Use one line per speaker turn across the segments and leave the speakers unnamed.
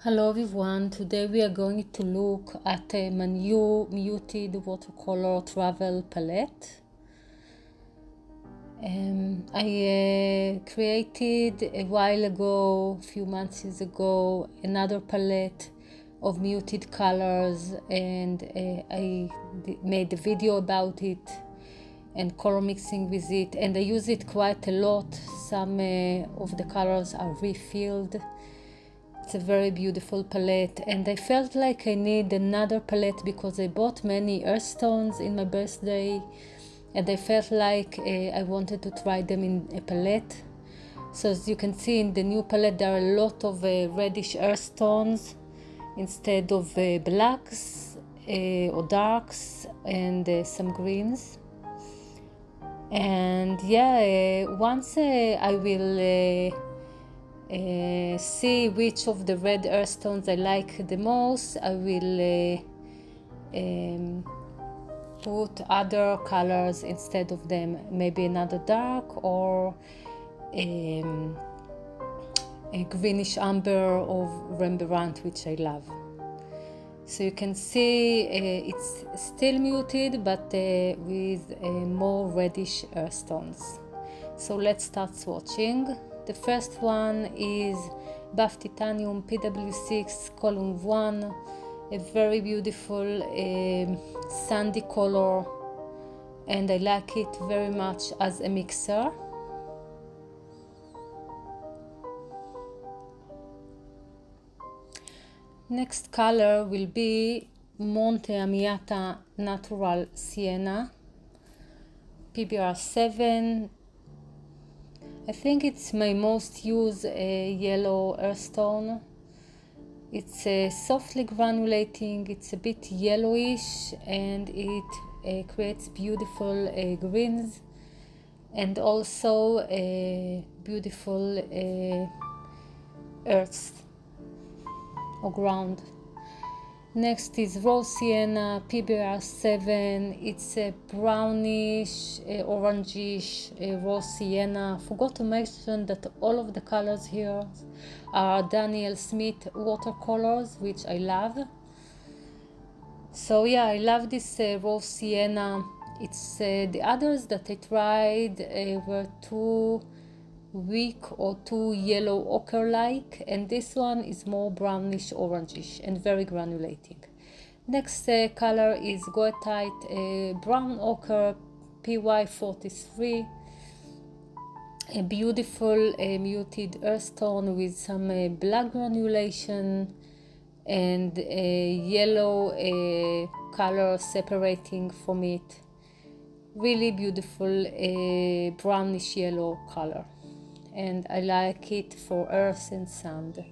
Hello everyone, today we are going to look at my new muted watercolor travel palette. I created a while ago, a few months ago, another palette of muted colors, and I made a video about it and color mixing with it, and I use it quite a lot. Some of the colors are refilled. It's a very beautiful palette, and I felt like I need another palette because I bought many earthstones in my birthday, and I felt like I wanted to try them in a palette. So as you can see in the new palette, there are a lot of reddish earthstones instead of blacks or darks, and some greens. And yeah, once I will see which of the red earthstones I like the most, I will put other colors instead of them, maybe another dark or a greenish amber of Rembrandt, which I love. So you can see it's still muted, but with more reddish earthstones. So let's start swatching. The first one is Buff Titanium PW6 Column 1, a very beautiful sandy color, and I like it very much as a mixer. Next color will be Monte Amiata Natural Sienna PBR 7. I think it's my most used yellow earthstone. It's softly granulating, it's a bit yellowish, and it creates beautiful greens and also beautiful earths or ground. Next is Rose Sienna PBR 7. It's a brownish, orangish rose sienna. Forgot to mention that all of the colors here are Daniel Smith watercolors, which I love. So yeah, I love this rose sienna. It's the others that I tried were too weak or too yellow ochre like, and this one is more brownish orangish and very granulating. Next color is Goethite brown ochre PY43, a beautiful muted earthstone with some black granulation and yellow color separating from it. Really beautiful brownish yellow color, and I like it for earth and sand.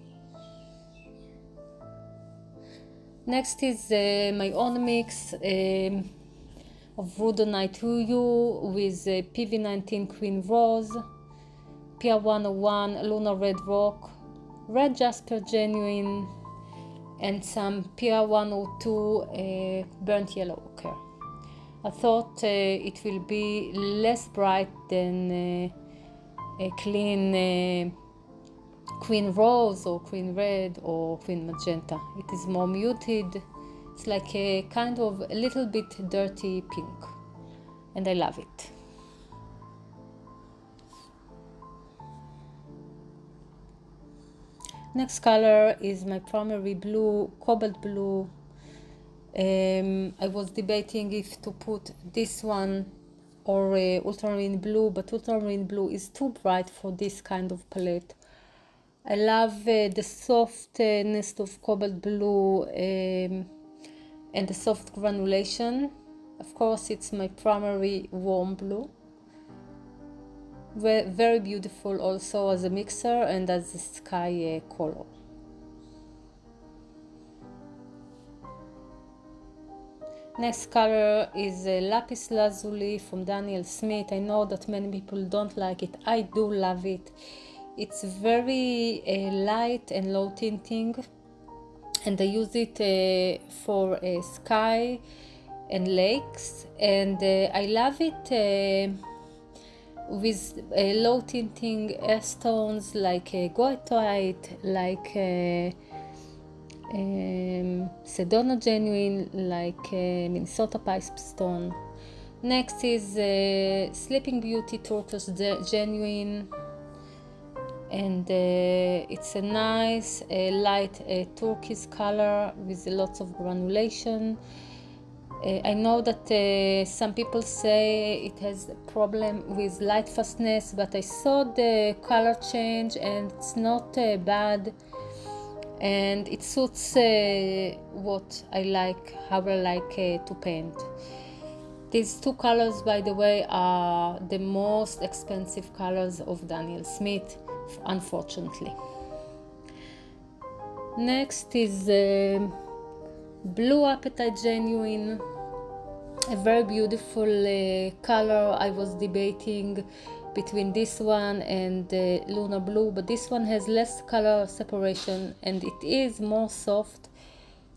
Next is my own mix of Rhodonite Huyu with PV19 Queen Rose, PR101 Lunar Red Rock, Red Jasper Genuine, and some PR102 Burnt Yellow Ochre. I thought it will be less bright than a clean Queen Rose or Queen Red or Queen Magenta. It is more muted. It's like a kind of a little bit dirty pink, and I love it. Next color is my primary blue, cobalt blue. I was debating if to put this one or ultramarine blue, but ultramarine blue is too bright for this kind of palette. I love the softness of cobalt blue and the soft granulation. Of course, it's my primary warm blue. Very beautiful also as a mixer and as a sky color. Next color is Lapis Lazuli from Daniel Smith. I know that many people don't like it. I do love it. It's very light and low tinting, and I use it for sky and lakes, and I love it with low tinting earthstones like goethite, like Sedona genuine, like Minnesota pipestone. Next is Sleeping Beauty turquoise genuine, and it's a nice light turquoise color with lots of granulation. I know that some people say it has a problem with light fastness, but I saw the color change and it's not bad, and it suits what I like, how I like to paint. These two colors, by the way, are the most expensive colors of Daniel Smith, unfortunately. Next is Blue Appetite Genuine, a very beautiful color. I was debating between this one and Lunar Blue, but this one has less color separation and it is more soft,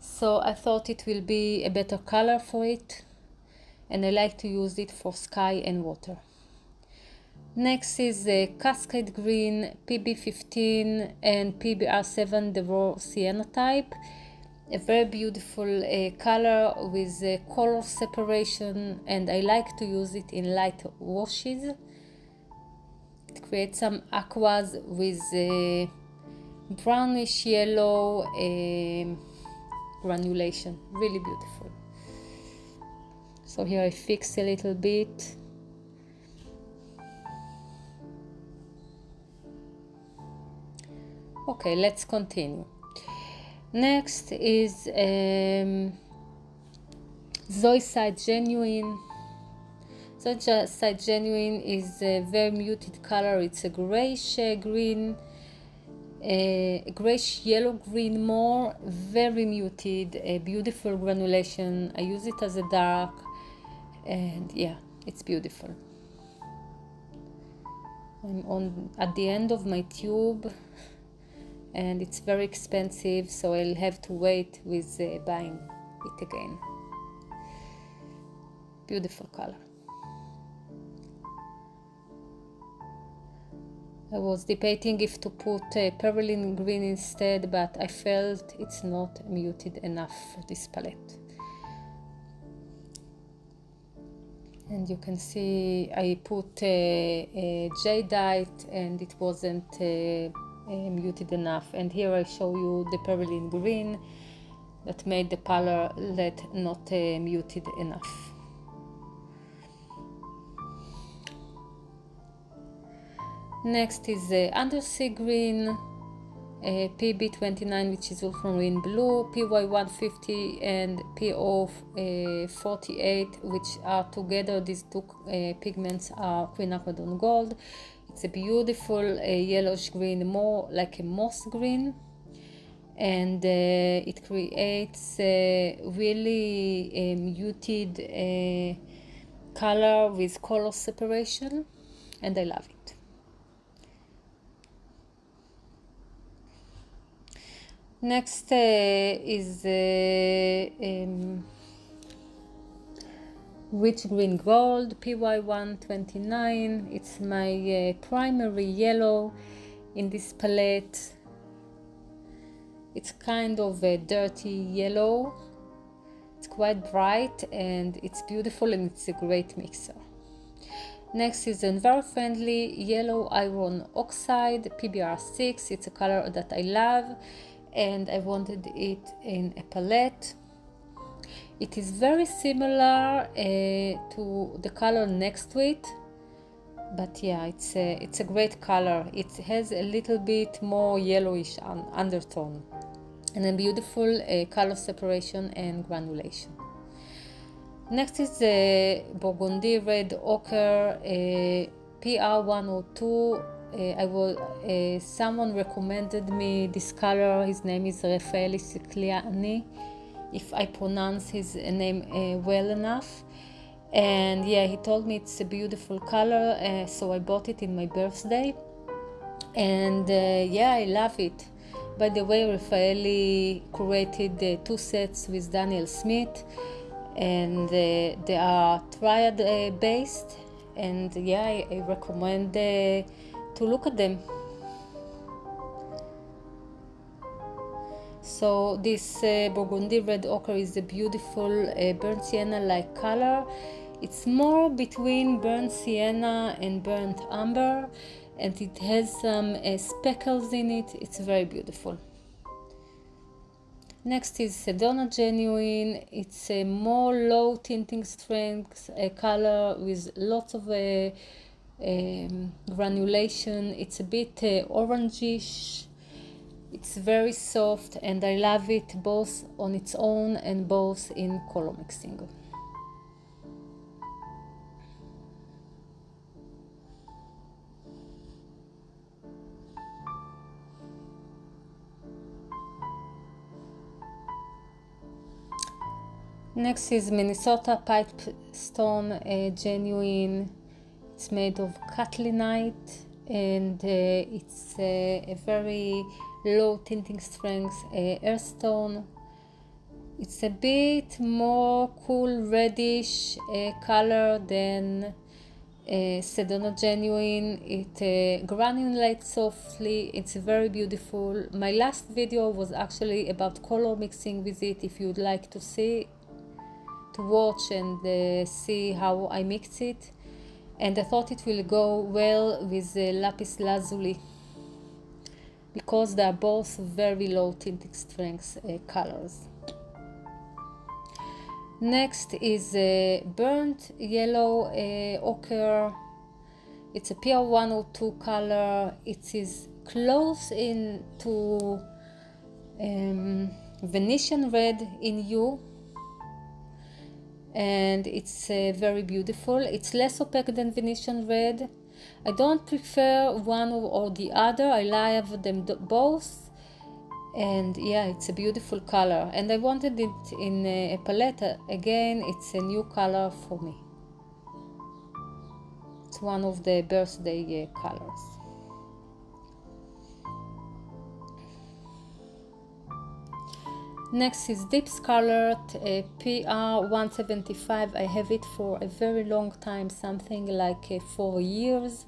so I thought it will be a better color for it, and I like to use it for sky and water. Next is Cascade Green, PB15 and PBR7, the raw sienna type. A very beautiful color with color separation, and I like to use it in light washes. It creates some aquas with brownish yellow granulation, really beautiful. So here I fix a little bit. Okay, let's continue. Next is Zoisite Genuine. Zoisite Genuine is a very muted color. It's a grayish green, grayish yellow green more, very muted, a beautiful granulation. I use it as a dark, and yeah, it's beautiful. I'm at the end of my tube, and it's very expensive, so I'll have to wait with buying it again. Beautiful color. I was debating if to put Perylene Green instead, but I felt it's not muted enough for this palette. And you can see I put Jadeite and it wasn't muted enough. And here I show you the Perylene Green that made the palette not muted enough. Next is Undersea Green, PB29, which is ultramarine blue, PY150 and PO48, which are together, these two pigments are quinacridone gold. It's a beautiful yellowish green, more like a moss green, and it creates a really muted color with color separation, and I love it. Next is Rich Green Gold, PY129. It's my primary yellow in this palette. It's kind of a dirty yellow. It's quite bright and it's beautiful, and it's a great mixer. Next is Enviro-Friendly Yellow Iron Oxide, PBR6. It's a color that I love, and I wanted it in a palette. It is very similar to the color next to it, but yeah, it's a great color. It has a little bit more yellowish undertone and a beautiful color separation and granulation. Next is the Burgundy Red Ochre, PR102. Someone recommended me this color. His name is Raffaele Sicliani, if I pronounce his name well enough. And yeah, he told me it's a beautiful color, so I bought it in my birthday, and yeah, I love it. By the way, Raffaele created 2 sets with Daniel Smith, and they are triad based, and yeah, I recommend to look at them. So this burgundy red ochre is a beautiful burnt sienna like color. It's more between burnt sienna and burnt umber, and it has some speckles in it. It's very beautiful. Next is Sedona Genuine. It's a more low tinting strength color with lots of granulation. It's a bit orangish. It's very soft, and I love it both on its own and both in color mixing. Next is Minnesota Pipestone Genuine. It's made of Catlinite, and it's a very low tinting strength earthstone. It's a bit more cool reddish color than Sedona Genuine. It granulates softly. It's very beautiful. My last video was actually about color mixing with it. If you'd like to watch and see how I mix it, and I thought it will go well with lapis lazuli because they are both very low tinting strength colors. Next is burnt yellow ochre. It's a PR102 color. It is close into Venetian red in hue, and it's very beautiful. It's less opaque than Venetian red. I don't prefer one or the other. I love them both, and yeah, it's a beautiful color, and I wanted it in a palette. Again, it's a new color for me. It's one of the birthday colors. Next is Deep Scarlet PR175. I have it for a very long time, something like 4 years,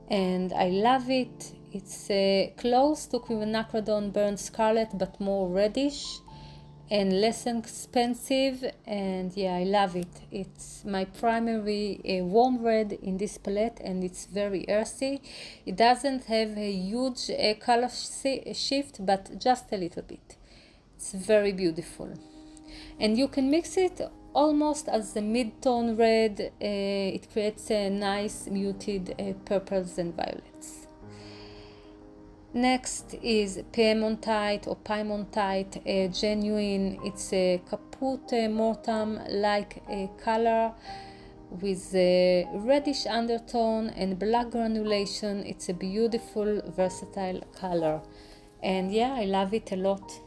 and I love it. It's close to quinacridone burnt scarlet, but more reddish and less expensive, and yeah, I love it. It's my primary warm red in this palette, and it's very earthy. It doesn't have a huge color shift, but just a little bit. It's very beautiful, and you can mix it almost as a mid-tone red. It creates a nice muted purples and violets. Next is Piemontite or Piemontite Genuine. It's a caput mortem like color with a reddish undertone and black granulation. It's a beautiful versatile color, and yeah, I love it a lot.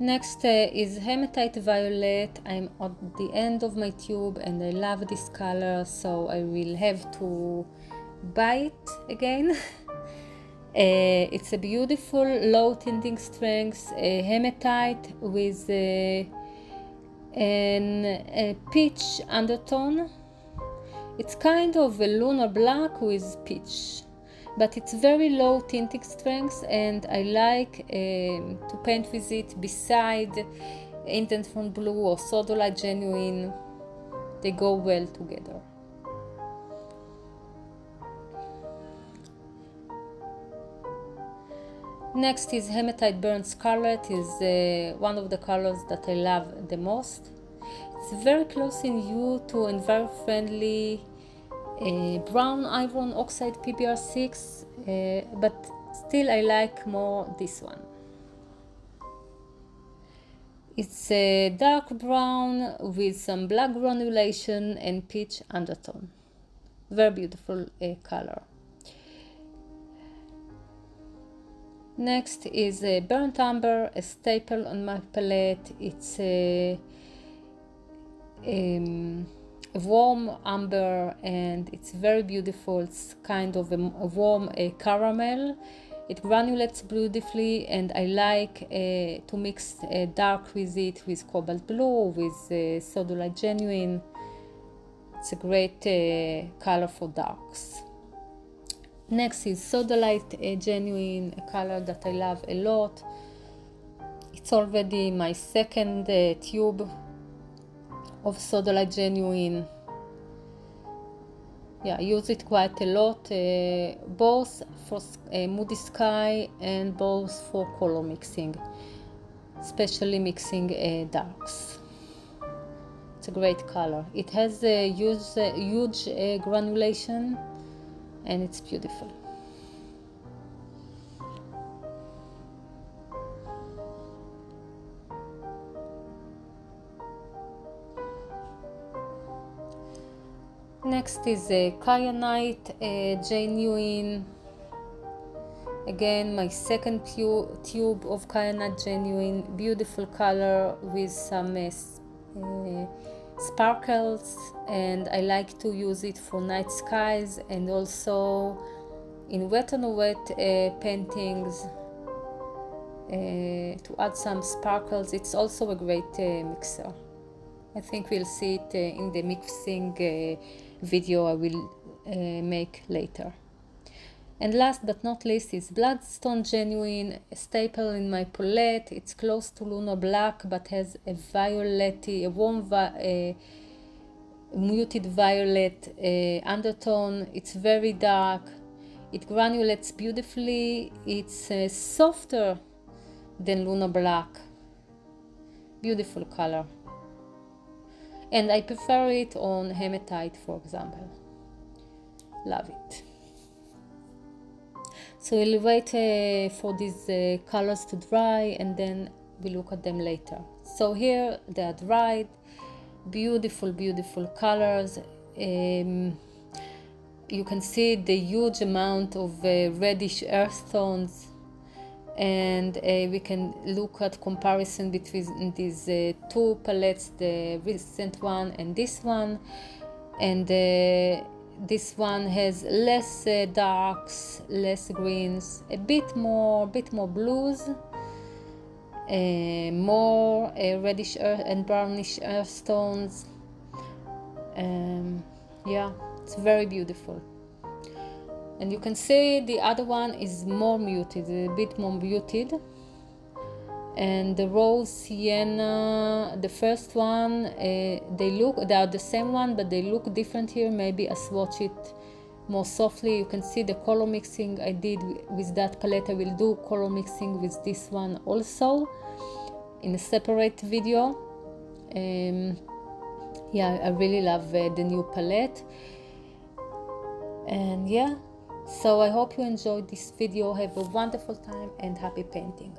Next is Hematite Violet. I'm at the end of my tube and I love this color, so I will have to buy it again. It's a beautiful low tinting strength hematite with a peach undertone. It's kind of a lunar black with peach, but it's very low tinting strength, and I like to paint with it beside Intense Blue or Sodalite Genuine. They go well together. Next is Hematite Burnt Scarlet. Is one of the colors that I love the most. It's very close in hue to and very friendly brown iron oxide PBR6, but still I like more this one. It's a dark brown with some black granulation and peach undertone. Very beautiful color. Next is a burnt umber, a staple on my palette. It's a warm umber and it's very beautiful. It's kind of a warm caramel. It granulates beautifully, and I like to mix dark with it, with cobalt blue, with sodalite genuine. It's a great color for darks. Next is sodalite genuine, a color that I love a lot. It's already my second tube of sodalite genuine. Yeah, I use it quite a lot, both for moody sky and both for color mixing, especially mixing darks. It's a great color. It has a huge granulation, and it's beautiful. Next is a kyanite genuine. Again, my second tube of kyanite genuine. Beautiful color with some sparkles, and I like to use it for night skies and also in wet and wet paintings to add some sparkles. It's also a great mixer. I think we'll see it in the mixing video I will make later. And last but not least is Bloodstone Genuine, a staple in my palette. It's close to Lunar Black but has a violet-y, a warm muted violet undertone. It's very dark. It granulates beautifully. It's softer than Lunar Black. Beautiful color. And I prefer it on hematite, for example. Love it. So we'll wait for these colors to dry, and then we look at them later. So here they are dried. Beautiful, beautiful colors. You can see the huge amount of reddish earth tones, and we can look at comparison between these two palettes, the recent one and this one. And this one has less darks, less greens, a bit more blues, more reddish earth and brownish earth tones. Yeah, it's very beautiful. And you can see the other one is more muted, a bit more muted. And the rose sienna, the first one, they are the same one, but they look different here. Maybe I swatch it more softly. You can see the color mixing I did with that palette. I will do color mixing with this one also in a separate video. Yeah, I really love the new palette. And yeah, so I hope you enjoyed this video. Have a wonderful time and happy painting.